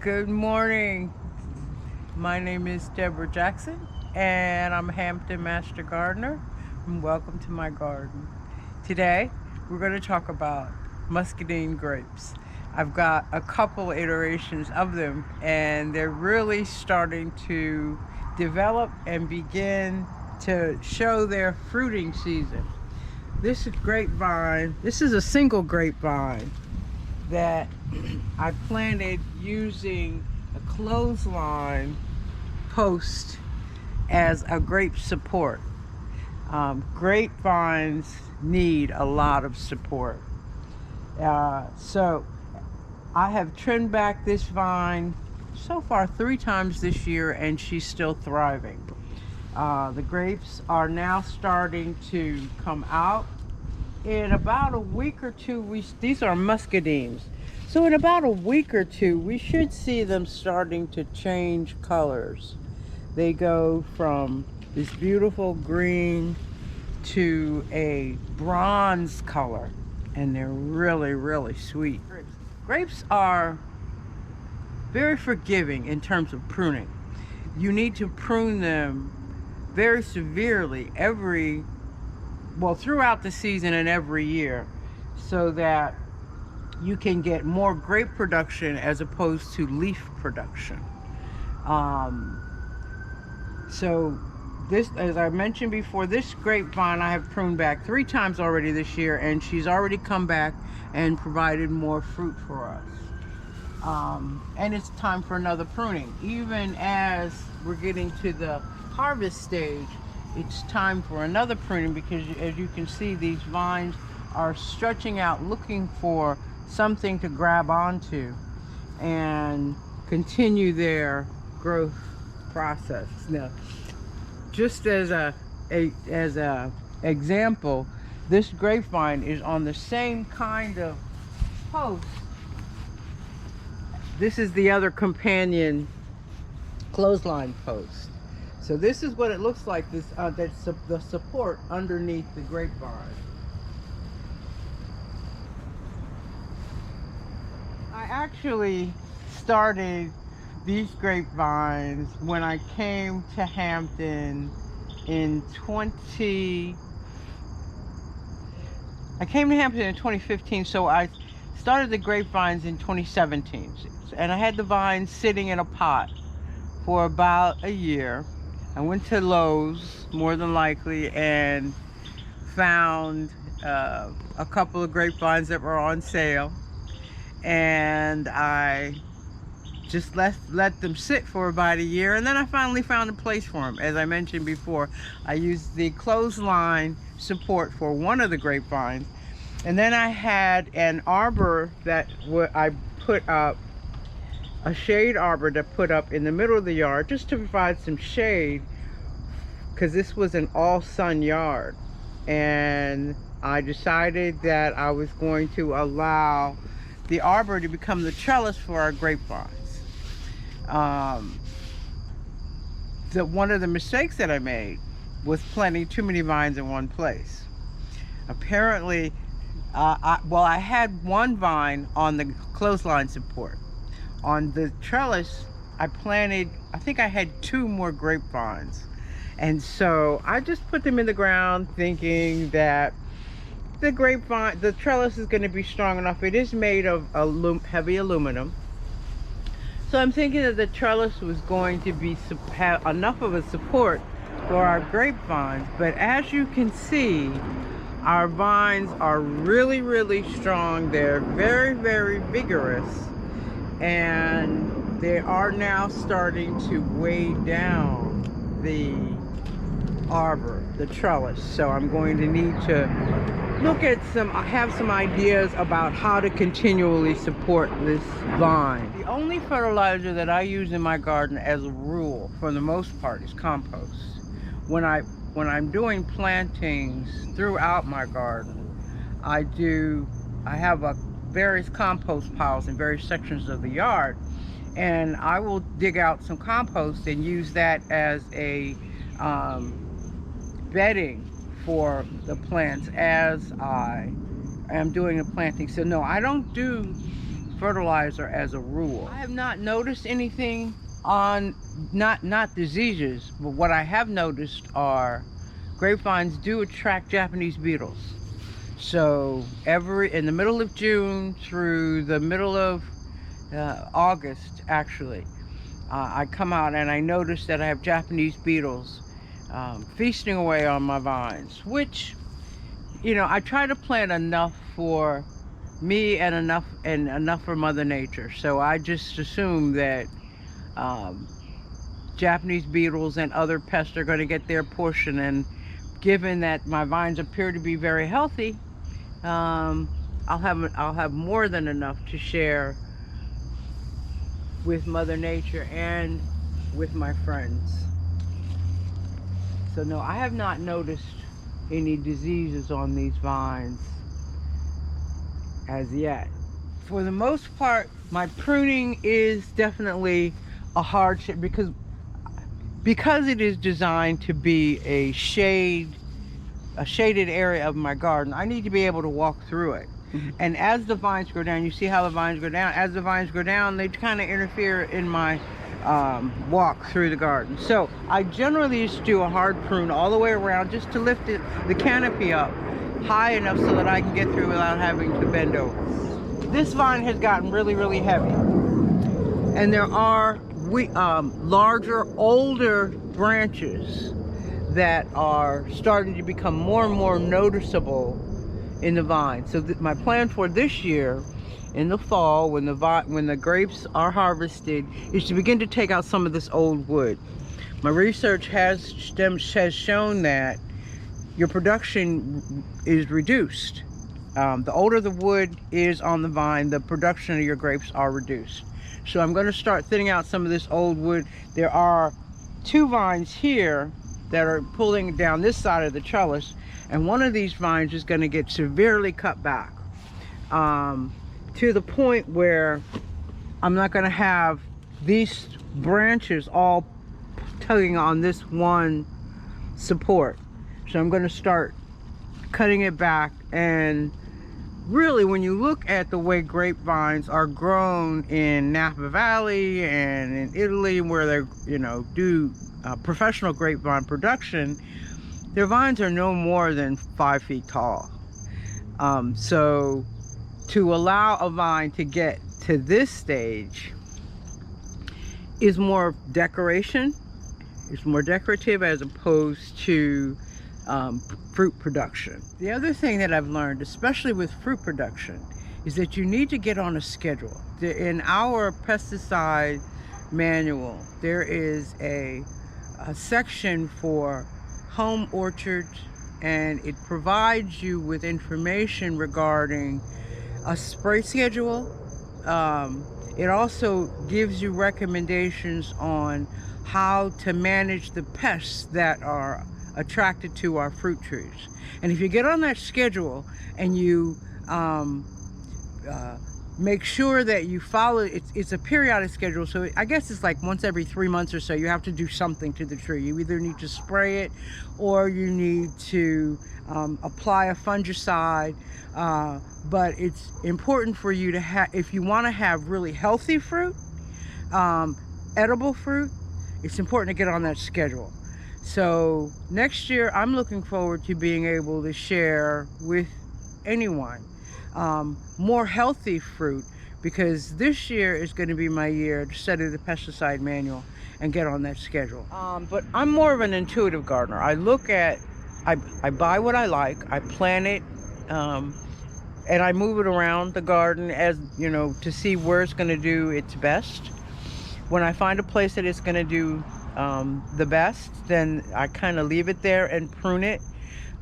Good morning. My name is Deborah Jackson and I'm a Hampton Master Gardener, and welcome to my garden. Today we're going to talk about muscadine grapes. I've got a couple iterations of them and they're really starting to develop and begin to show their fruiting season. This grapevine, this is a single grapevine that I planted using a clothesline post as a grape support. Grapevines need a lot of support. So I have trimmed back this vine so far 3 times this year and she's still thriving. The grapes are now starting to come out. In about a week or two, these are muscadines. So in about a week or two, we should see them starting to change colors. They go from this beautiful green to a bronze color, and they're really, really sweet. Grapes are very forgiving in terms of pruning. You need to prune them very severely throughout the season and every year, so that you can get more grape production as opposed to leaf production. So this, as I mentioned before, this grapevine I have pruned back 3 times already this year, and she's already come back and provided more fruit for us. And it's time for another pruning. Even as we're getting to the harvest stage, it's time for another pruning, because as you can see, these vines are stretching out looking for something to grab onto and continue their growth process. Now, just as a example, this grapevine is on the same kind of post. This is the other companion clothesline post. So this is what it looks like, that's the support underneath the grapevine. I actually started these grapevines when I came to Hampton in 2015, so I started the grapevines in 2017, and I had the vines sitting in a pot for about a year. I went to Lowe's, more than likely, and found a couple of grapevines that were on sale, and I just let them sit for about a year, and then I finally found a place for them. As I mentioned before, I used the clothesline support for one of the grapevines, and then I had an arbor that I put up, a shade arbor to put up in the middle of the yard just to provide some shade, because this was an all-sun yard, and I decided that I was going to allow the arbor to become the trellis for our grapevines. One of the mistakes that I made was planting too many vines in one place. Apparently, I had one vine on the clothesline support. On the trellis, I think I had 2 more grapevines. And so I just put them in the ground thinking that the trellis is going to be strong enough. It is made of heavy aluminum. So I'm thinking that the trellis was going to have enough of a support for our grapevines. But as you can see, our vines are really, really strong. They're very, very vigorous. And they are now starting to weigh down the arbor, the trellis. So I'm going to need to have some ideas about how to continually support this vine. The only fertilizer that I use in my garden, as a rule, for the most part, is compost. When I'm doing plantings throughout my garden, I have various compost piles in various sections of the yard, and I will dig out some compost and use that as a bedding for the plants as I am doing the planting. So no, I don't do fertilizer as a rule. I have not noticed anything on, not diseases, but what I have noticed are grapevines do attract Japanese beetles. So in the middle of June through the middle of August, actually, I come out and I notice that I have Japanese beetles feasting away on my vines, which, I try to plant enough for me and enough for Mother Nature. So I just assume that Japanese beetles and other pests are going to get their portion, and given that my vines appear to be very healthy, I'll have more than enough to share with Mother Nature and with my friends. So no, I have not noticed any diseases on these vines as yet. For the most part, my pruning is definitely a hardship because it is designed to be a shaded area of my garden. I need to be able to walk through it. Mm-hmm. And as the vines go down, you see how the vines go down. As the vines go down, they kind of interfere in my walk through the garden. So I generally used to do a hard prune all the way around just to lift the canopy up high enough so that I can get through without having to bend over. This vine has gotten really, really heavy. And there are larger, older branches that are starting to become more and more noticeable in the vine. So my plan for this year, in the fall, when the grapes are harvested, is to begin to take out some of this old wood. My research has shown that your production is reduced. The older the wood is on the vine, the production of your grapes are reduced. So I'm going to start thinning out some of this old wood. There are 2 vines here that are pulling down this side of the trellis, and one of these vines is going to get severely cut back to the point where I'm not going to have these branches all tugging on this one support. So I'm going to start cutting it back. And really, when you look at the way grapevines are grown in Napa Valley and in Italy, where they do professional grapevine production, their vines are no more than 5 feet tall. So to allow a vine to get to this stage is more decoration. It's more decorative as opposed to fruit production. The other thing that I've learned, especially with fruit production, is that you need to get on a schedule. In our pesticide manual, there is a section for home orchards, and it provides you with information regarding a spray schedule. It also gives you recommendations on how to manage the pests that are attracted to our fruit trees. And if you get on that schedule and you make sure that you follow it's a periodic schedule, so I guess it's like once every 3 months or so you have to do something to the tree. You either need to spray it or you need to apply a fungicide, but it's important for you to have, if you want to have really healthy fruit, edible fruit, it's important to get on that schedule. So next year I'm looking forward to being able to share with anyone more healthy fruit, because this year is going to be my year to study the pesticide manual and get on that schedule. But I'm more of an intuitive gardener. I buy what I like, I plant it, and I move it around the garden as to see where it's going to do its best. When I find a place that it's going to do the best, then I kind of leave it there and prune it.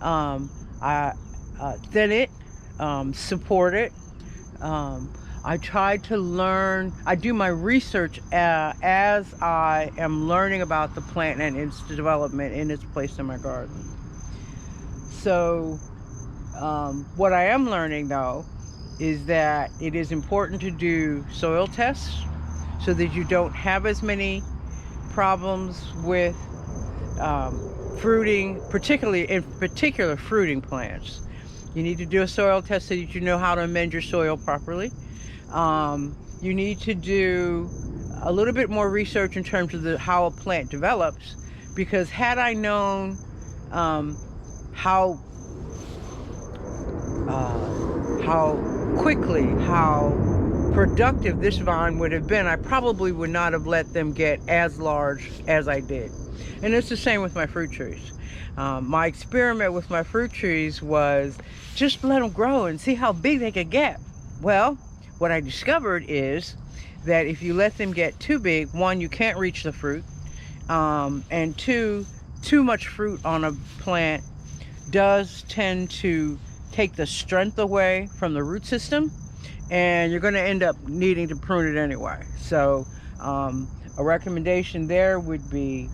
I thin it, support it. I try to learn. I do my research as I am learning about the plant and its development in its place in my garden. So what I am learning, though, is that it is important to do soil tests so that you don't have as many problems with fruiting, particular fruiting plants. You need to do a soil test so that you know how to amend your soil properly. You need to do a little bit more research in terms of how a plant develops, because had I known how quickly, how productive this vine would have been, I probably would not have let them get as large as I did. And it's the same with my fruit trees. My experiment with my fruit trees was just let them grow and see how big they could get. Well, what I discovered is that if you let them get too big, one, you can't reach the fruit, and two, too much fruit on a plant does tend to take the strength away from the root system, and you're going to end up needing to prune it anyway. So a recommendation there would be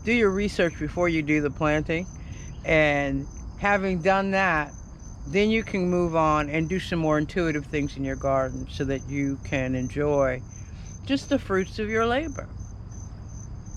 do your research before you do the planting, and having done that, then you can move on and do some more intuitive things in your garden so that you can enjoy just the fruits of your labor.